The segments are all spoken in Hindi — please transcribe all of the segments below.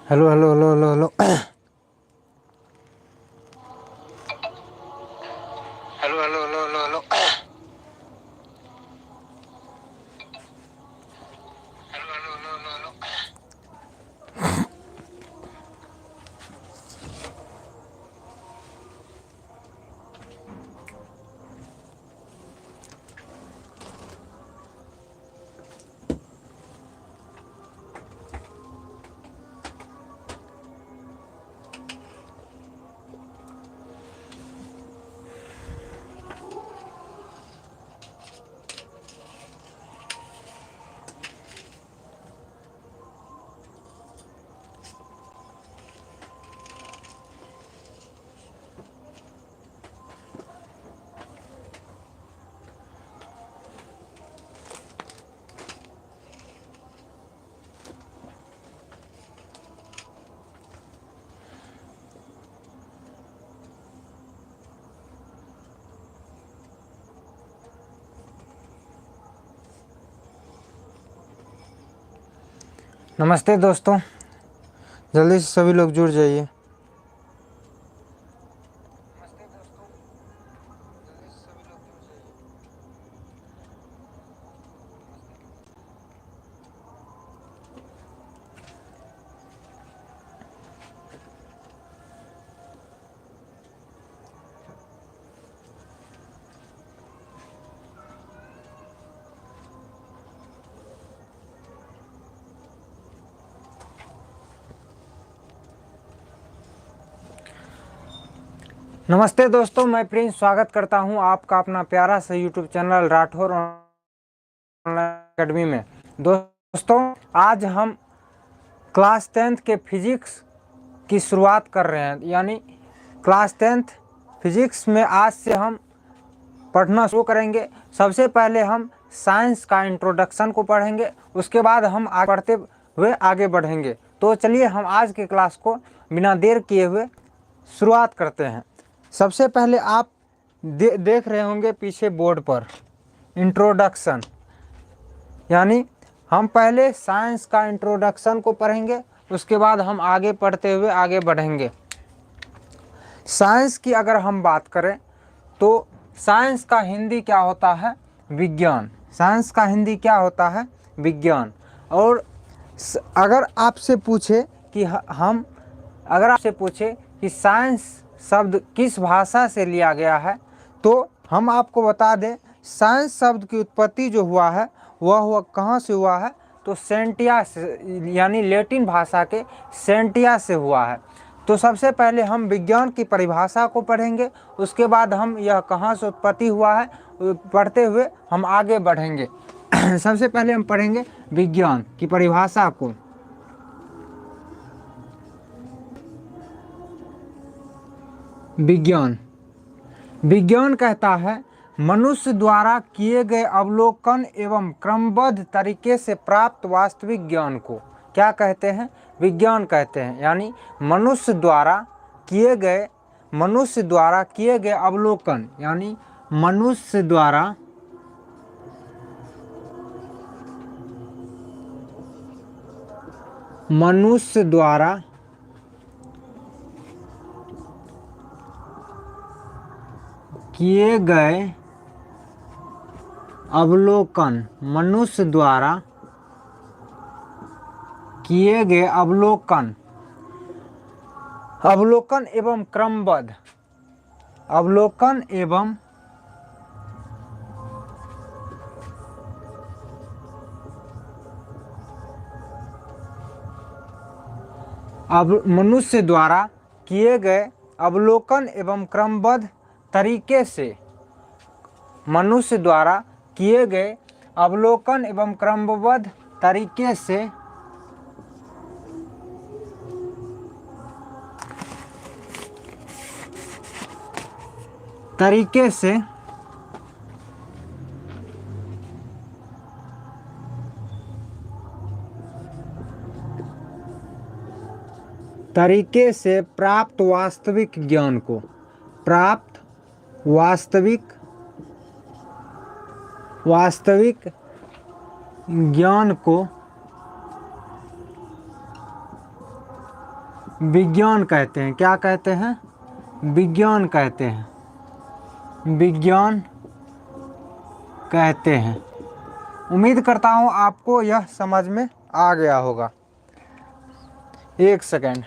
Hello hello hello hello hello hello hello hello hello hello hello hello hello hello नमस्ते दोस्तों, जल्दी से सभी लोग जुड़ जाइए। नमस्ते दोस्तों, मैं प्रिंस स्वागत करता हूं आपका अपना प्यारा सा YouTube channel Rathore online academy में। दोस्तों, आज हम क्लास 10th के फिजिक्स की शुरुआत कर रहे हैं। यानी क्लास 10th फिजिक्स में आज से हम पढ़ना शुरू करेंगे। सबसे पहले हम साइंस का इंट्रोडक्शन को पढ़ेंगे, उसके बाद हम आगे पढ़ते हुए आगे बढ़ेंगे। तो चलिए हम आज के क्लास को बिना देर किए हुए शुरुआत करते हैं। सबसे पहले आप देख रहे होंगे पीछे बोर्ड पर इंट्रोडक्शन, यानी हम पहले साइंस का इंट्रोडक्शन को पढ़ेंगे, उसके बाद हम आगे पढ़ते हुए आगे बढ़ेंगे। साइंस की अगर हम बात करें तो साइंस का हिंदी क्या होता है? विज्ञान। साइंस का हिंदी क्या होता है? विज्ञान। और अगर आपसे पूछे कि अगर आपसे पूछे कि साइंस शब्द किस भाषा से लिया गया है, तो हम आपको बता दें साइंस शब्द की उत्पत्ति जो हुआ है वह कहाँ से हुआ है? तो सेंटिया से, यानी लैटिन भाषा के सेंटिया से हुआ है। तो सबसे पहले हम विज्ञान की परिभाषा को पढ़ेंगे, उसके बाद हम यह कहाँ से उत्पत्ति हुआ है पढ़ते हुए हम आगे बढ़ेंगे। सबसे पहले हम पढ़ेंगे विज्ञान की परिभाषा को। विज्ञान कहता है मनुष्य द्वारा किए गए अवलोकन एवं क्रमबद्ध तरीके से प्राप्त वास्तविक ज्ञान को क्या कहते हैं? विज्ञान कहते हैं। यानी मनुष्य द्वारा किए गए अवलोकन, यानी मनुष्य द्वारा किए गए अवलोकन, मनुष्य द्वारा किए गए अवलोकन एवं क्रमबद्ध, मनुष्य द्वारा किए गए अवलोकन एवं क्रमबद्ध तरीके से, मनुष्य द्वारा किए गए अवलोकन एवं क्रमबद्ध तरीके से प्राप्त वास्तविक ज्ञान को, वास्तविक ज्ञान को विज्ञान कहते हैं। क्या कहते हैं? विज्ञान कहते हैं। विज्ञान कहते हैं। उम्मीद करता हूँ आपको यह समझ में आ गया होगा। एक सेकेंड।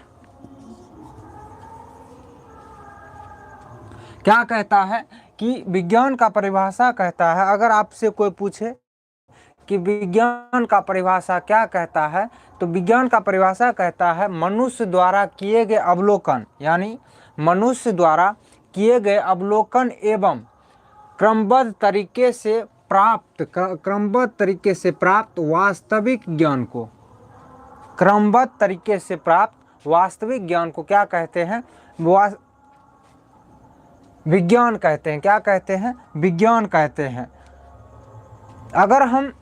क्या कहता है कि विज्ञान का परिभाषा कहता है, अगर आपसे कोई पूछे कि विज्ञान का परिभाषा क्या कहता है, तो विज्ञान का परिभाषा कहता है मनुष्य द्वारा किए गए अवलोकन, यानी मनुष्य द्वारा किए गए अवलोकन एवं क्रमबद्ध तरीके से प्राप्त वास्तविक ज्ञान को, क्रमबद्ध तरीके से प्राप्त वास्तविक ज्ञान को क्या कहते हैं? विज्ञान कहते हैं। क्या कहते हैं? विज्ञान कहते हैं। अगर हम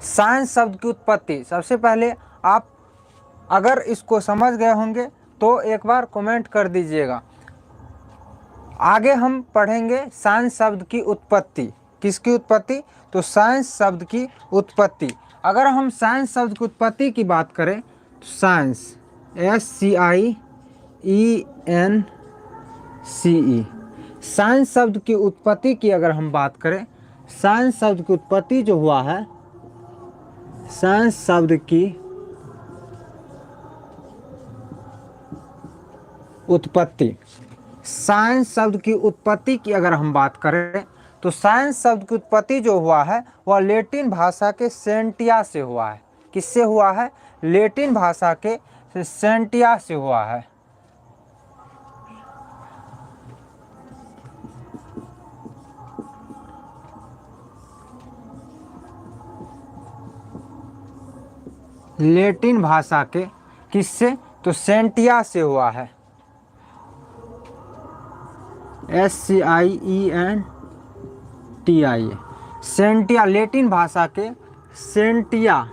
साइंस शब्द की उत्पत्ति, सबसे पहले आप अगर इसको समझ गए होंगे तो एक बार कमेंट कर दीजिएगा। आगे हम पढ़ेंगे साइंस शब्द की उत्पत्ति। किसकी उत्पत्ति? तो साइंस शब्द की उत्पत्ति। अगर हम साइंस शब्द की उत्पत्ति की बात करें तो साइंस, SCIENCE, साइंस शब्द की उत्पत्ति की अगर हम बात करें, साइंस शब्द की उत्पत्ति जो हुआ है, साइंस शब्द की उत्पत्ति, साइंस शब्द की उत्पत्ति की अगर हम बात करें तो साइंस शब्द की उत्पत्ति जो हुआ है वह लैटिन भाषा के सेंटिया से हुआ है। किससे हुआ है? लैटिन भाषा के सेंटिया से हुआ है। लैटिन भाषा के किससे? तो सेंटिया से हुआ है। SCIENTIA, सेंटिया, लैटिन भाषा के सेंटिया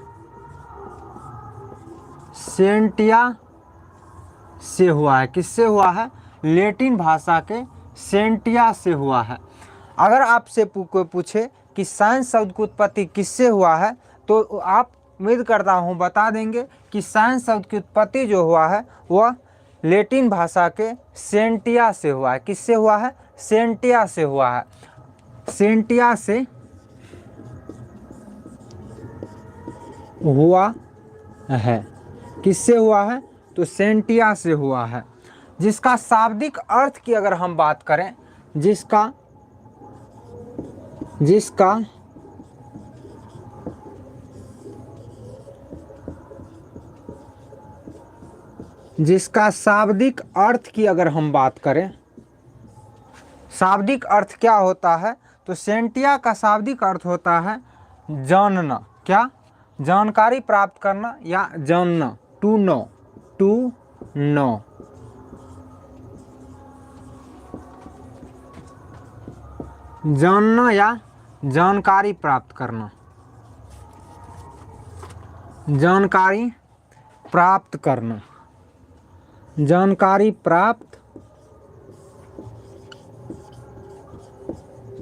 से हुआ है। किससे हुआ है? लैटिन भाषा के सेंटिया से हुआ है। अगर आपसे कोई पूछे कि साइंस शब्द की उत्पत्ति किससे हुआ है, तो आप उम्मीद करता हूँ बता देंगे कि साइंस शब्द की उत्पत्ति जो हुआ है वह लैटिन भाषा के सेंटिया से हुआ है। किससे हुआ है? सेंटिया से हुआ है। सेंटिया से हुआ है। किससे हुआ है? तो सेंटिया से हुआ है। जिसका शाब्दिक अर्थ की अगर हम बात करें, जिसका शाब्दिक अर्थ की अगर हम बात करें, शाब्दिक अर्थ क्या होता है? तो सेंटिया का शाब्दिक अर्थ होता है जानना। क्या? जानकारी प्राप्त करना या जानना, टू नो, जानना या जानकारी प्राप्त करना, जानकारी प्राप्त करना, जानकारी प्राप्त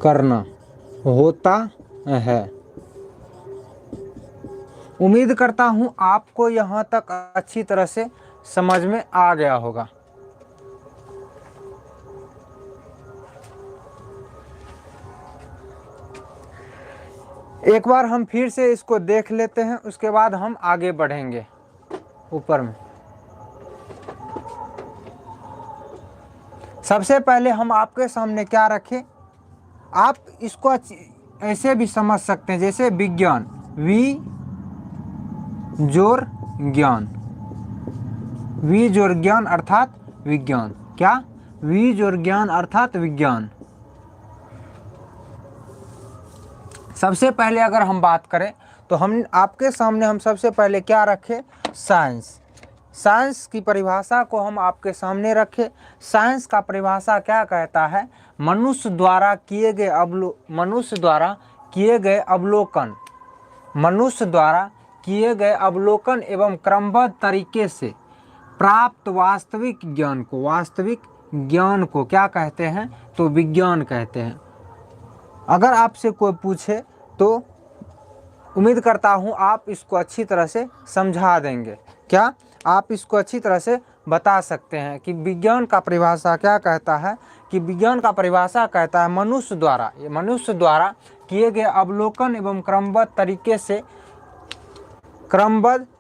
करना होता है। उम्मीद करता हूँ आपको यहाँ तक अच्छी तरह से समझ में आ गया होगा। एक बार हम फिर से इसको देख लेते हैं, उसके बाद हम आगे बढ़ेंगे। ऊपर में सबसे पहले हम आपके सामने क्या रखें, आप इसको ऐसे भी समझ सकते हैं जैसे विज्ञान, जोर ज्ञान अर्थात विज्ञान। क्या? जोर ज्ञान अर्थात विज्ञान। सबसे पहले अगर हम बात करें तो हम आपके सामने हम सबसे पहले क्या रखें? साइंस की परिभाषा को हम आपके सामने रखें। साइंस का परिभाषा क्या कहता है? मनुष्य द्वारा किए गए अवलोकन एवं क्रमबद्ध तरीके से प्राप्त वास्तविक ज्ञान को क्या कहते हैं? तो विज्ञान कहते हैं। अगर आपसे कोई पूछे तो उम्मीद करता हूँ आप इसको अच्छी तरह से समझा देंगे। क्या? आप इसको अच्छी तरह से बता सकते हैं कि विज्ञान का परिभाषा क्या कहता है, कि विज्ञान का परिभाषा कहता है मनुष्य द्वारा किए गए अवलोकन एवं क्रमबद्ध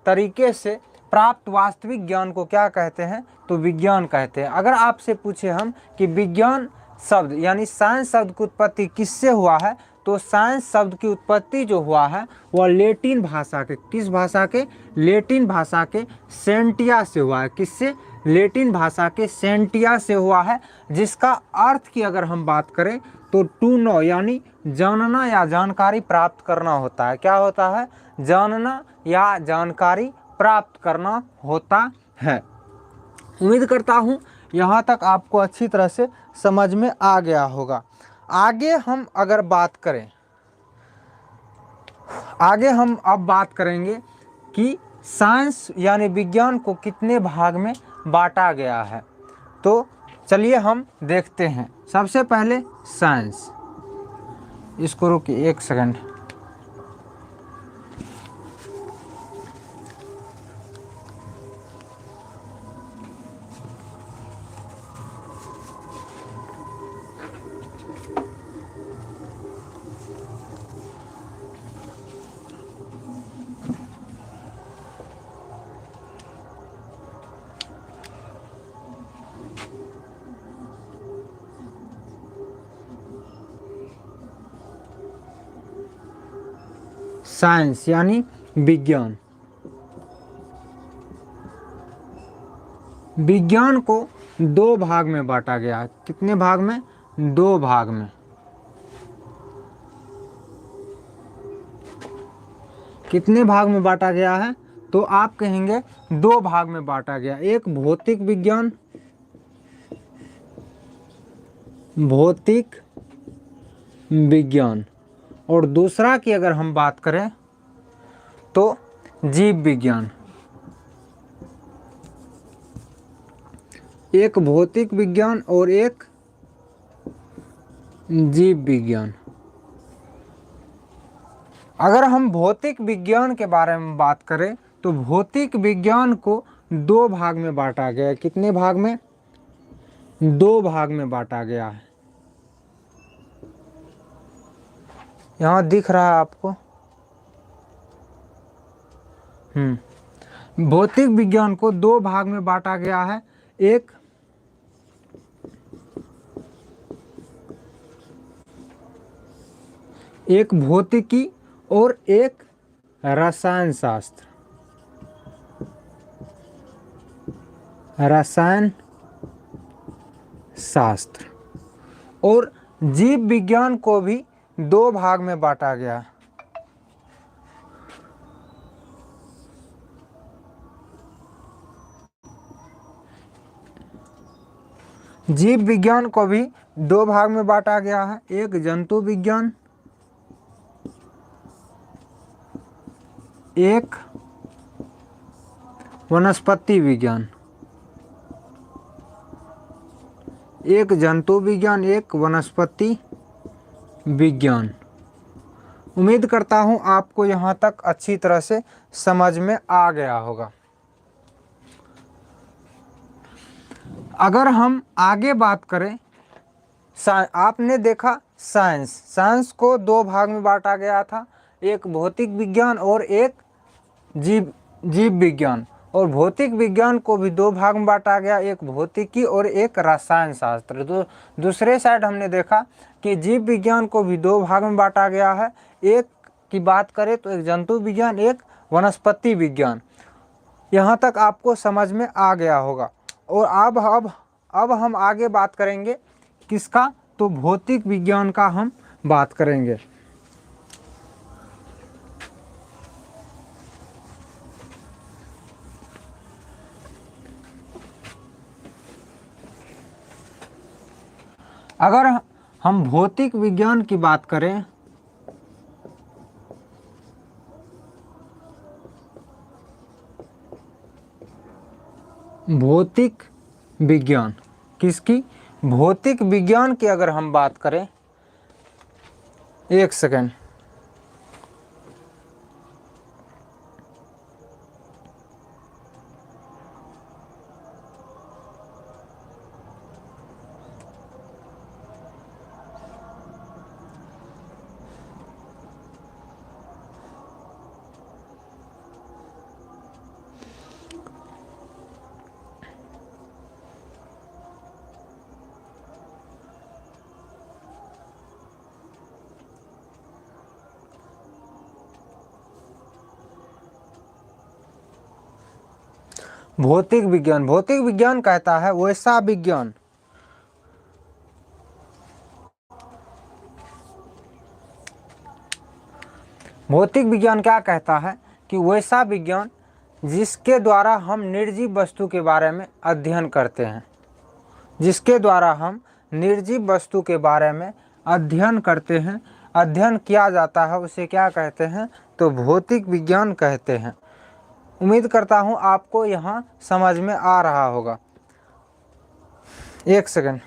तरीके से प्राप्त वास्तविक ज्ञान को क्या कहते हैं, तो विज्ञान कहते हैं। अगर आपसे पूछे हम कि विज्ञान शब्द यानी साइंस शब्द की उत्पत्ति किससे हुआ है, तो साइंस शब्द की उत्पत्ति जो हुआ है वह लेटिन भाषा के, किस भाषा के, लेटिन भाषा के सेंटिया से हुआ है। किससे, लेटिन भाषा के सेंटिया से हुआ है, जिसका अर्थ की अगर हम बात करें तो टू नो यानी जानना या जानकारी प्राप्त करना होता है। क्या होता है, जानना या जानकारी प्राप्त करना होता है। उम्मीद करता हूँ यहाँ तक आपको अच्छी तरह से समझ में आ गया होगा। आगे हम अब बात करेंगे कि साइंस यानी विज्ञान को कितने भाग में बांटा गया है। तो चलिए हम देखते हैं। सबसे पहले साइंस, इसको रुकिए 1 सेकंड। साइंस यानी विज्ञान, विज्ञान को 2 भाग में बांटा गया है। कितने भाग में, 2 भाग में। कितने भाग में बांटा गया है, तो आप कहेंगे 2 भाग में बांटा गया। एक भौतिक विज्ञान, और दूसरा की अगर हम बात करें तो जीव विज्ञान। एक भौतिक विज्ञान और एक जीव विज्ञान। अगर हम भौतिक विज्ञान के बारे में बात करें तो भौतिक विज्ञान को 2 भाग में बांटा गया है। कितने भाग में, 2 भाग में बांटा गया है। यहाँ दिख रहा है आपको। भौतिक विज्ञान को 2 भाग में बांटा गया है। एक भौतिकी और एक रसायन शास्त्र, और जीव विज्ञान को भी 2 भाग में बांटा गया। जीव विज्ञान को भी 2 भाग में बांटा गया है। एक जंतु विज्ञान, एक वनस्पति विज्ञान। एक जंतु विज्ञान, एक वनस्पति विज्ञान। उम्मीद करता हूं आपको यहां तक अच्छी तरह से समझ में आ गया होगा। अगर हम आगे बात करें, आपने देखा साइंस को 2 भाग में बांटा गया था। एक भौतिक विज्ञान और एक जीव विज्ञान। और भौतिक विज्ञान को भी 2 भाग में बांटा गया, एक भौतिकी और एक रसायन शास्त्र। दूसरे साइड हमने देखा कि जीव विज्ञान को भी 2 भाग में बांटा गया है। एक की बात करें तो एक जंतु विज्ञान, एक वनस्पति विज्ञान। यहाँ तक आपको समझ में आ गया होगा। और अब हम आगे बात करेंगे किसका, तो भौतिक विज्ञान का हम बात करेंगे। अगर हम भौतिक विज्ञान की बात करें भौतिक विज्ञान किसकी, भौतिक विज्ञान की अगर हम बात करें, 1 सेकंड। भौतिक विज्ञान, भौतिक विज्ञान कहता है वैसा विज्ञान भौतिक विज्ञान क्या कहता है कि वैसा विज्ञान जिसके द्वारा हम निर्जीव वस्तु के बारे में अध्ययन करते हैं, जिसके द्वारा हम निर्जीव वस्तु के बारे में अध्ययन करते हैं, अध्ययन किया जाता है, उसे क्या कहते हैं? तो भौतिक विज्ञान कहते हैं। उम्मीद करता हूँ आपको यहाँ समझ में आ रहा होगा। एक सेकंड।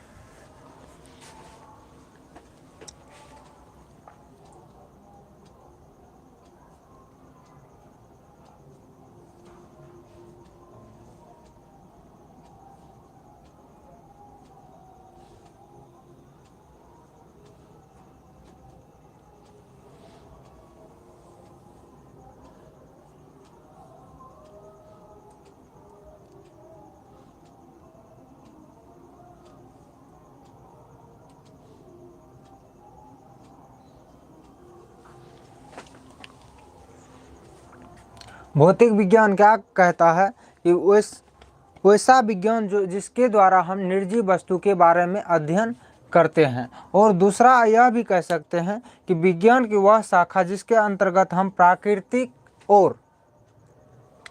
भौतिक विज्ञान क्या कहता है कि वैसा विज्ञान जो जिसके द्वारा हम निर्जीव वस्तु के बारे में अध्ययन करते हैं। और दूसरा यह भी कह सकते हैं कि विज्ञान की वह शाखा जिसके अंतर्गत हम प्राकृतिक और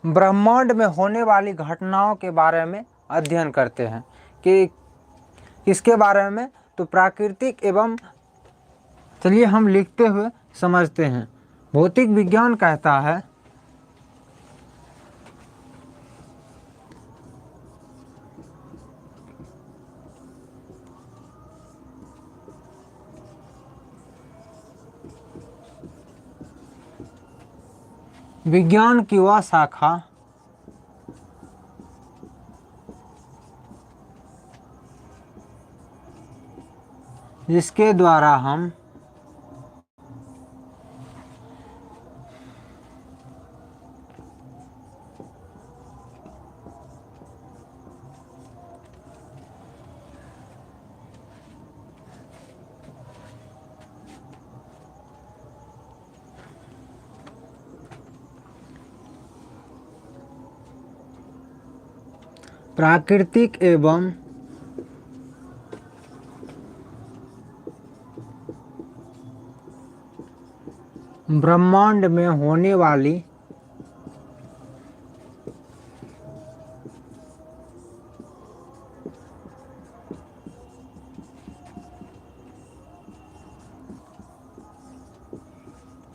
ब्रह्मांड में होने वाली घटनाओं के बारे में अध्ययन करते हैं। कि इसके बारे में तो प्राकृतिक एवं, चलिए हम लिखते हुए समझते हैं। भौतिक विज्ञान कहता है विज्ञान की वह शाखा जिसके द्वारा हम प्राकृतिक एवं ब्रह्मांड में होने वाली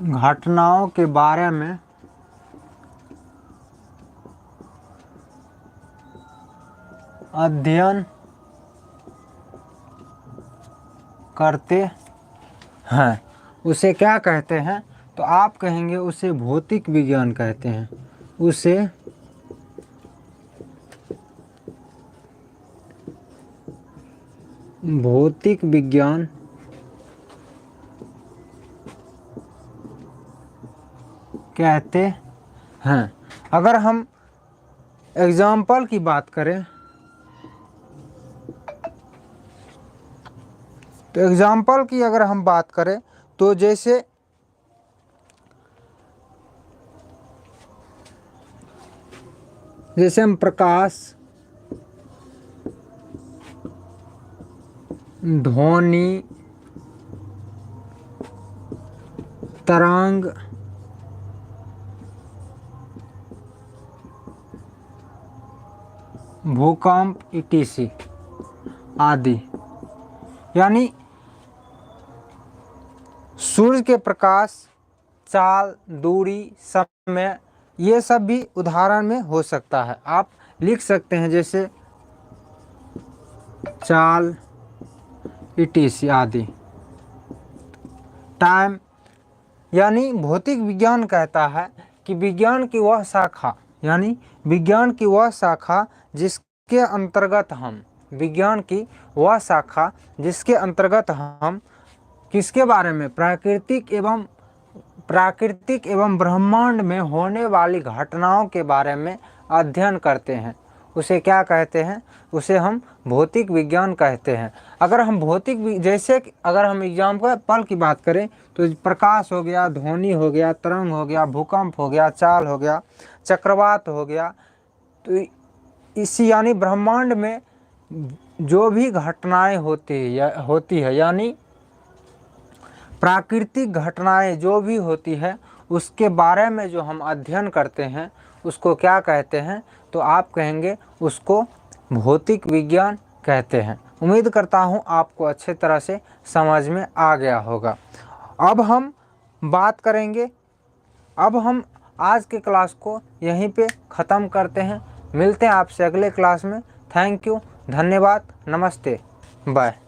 घटनाओं के बारे में अध्ययन करते हैं, उसे क्या कहते हैं? तो आप कहेंगे उसे भौतिक विज्ञान कहते हैं। उसे भौतिक विज्ञान कहते हैं। अगर हम एग्जाम्पल की बात करें तो एग्जाम्पल की अगर हम बात करें तो जैसे हम प्रकाश, ध्वनि, तरंग, भूकंप etc आदि, यानी सूर्य के प्रकाश, चाल, दूरी, समय, ये सब भी उदाहरण में हो सकता है। आप लिख सकते हैं जैसे चाल etc आदि। टाइम, यानी भौतिक विज्ञान कहता है कि विज्ञान की वह शाखा, यानी विज्ञान की वह शाखा जिसके अंतर्गत हम, विज्ञान की वह शाखा जिसके अंतर्गत हम किसके बारे में? प्राकृतिक एवं ब्रह्मांड में होने वाली घटनाओं के बारे में अध्ययन करते हैं, उसे क्या कहते हैं? उसे हम भौतिक विज्ञान कहते हैं। अगर हम जैसे अगर हम एग्जाम्पल की बात करें तो प्रकाश हो गया, ध्वनि हो गया, तरंग हो गया, भूकंप हो गया, चाल हो गया, चक्रवात हो गया, तो इसी यानी ब्रह्मांड में जो भी घटनाएं होती है यानी प्राकृतिक घटनाएं जो भी होती है उसके बारे में जो हम अध्ययन करते हैं उसको क्या कहते हैं? तो आप कहेंगे उसको भौतिक विज्ञान कहते हैं। उम्मीद करता हूँ आपको अच्छे तरह से समझ में आ गया होगा। अब हम बात करेंगे, अब हम आज के क्लास को यहीं पे ख़त्म करते हैं। मिलते हैं आपसे अगले क्लास में। थैंक यू, धन्यवाद, नमस्ते, बाय।